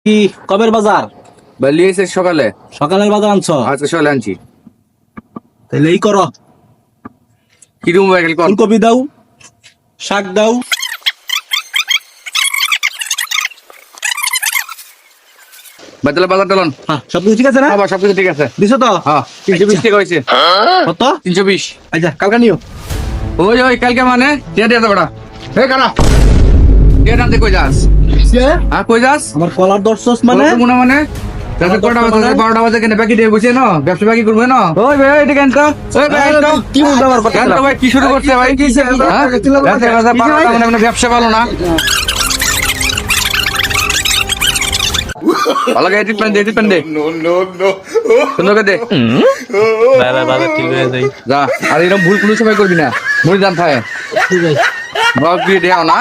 কি কবের বাজার? লিয়েছে সকালে। সকালের বাজার আনছো? আজকে সকালে আনছি। তাহলে এই করো, কি দিব ভাই? কোন ফুলকপি দাও, শাক দাও। বাদলা বাজার দলন। হ্যাঁ, সবকিছু ঠিক আছে না? হ্যাঁ সবকিছু ঠিক আছে। দিছো তো? হ্যাঁ 320 টাকা হয়েছে। কত? 320। আচ্ছা, কালকে নিও। ওই কালকে মানে টিয়া দিয়ে বড়া। হে কারা টিয়া টানতে কই যাস? হ্যাঁ কই যাস? আমার কলার দর্শস মানে মনে মানে রাতে কটা বাজে? 12টা বাজে কেন বাকি দিয়ে বসে না ব্যবসা বাকি করবে না? ওই ভাই এটা কেন তো? ওই ভাই এটা কি বুঝতে আমার কথা? কেন তো ভাই কি শুরু করছে ভাই? কি রাতে রাতে 12টা মানে ব্যবসা ভালো না। ভালো করে এডিট প্যান দে। সুন্দর করে দে। বাবা ঠিক হয়ে যাই। যা, আর এরকম ভুল কোনো সময় করবি না। মরে জান থাকে। ঠিক আছে। ব্লগ দিয়ে দেও না।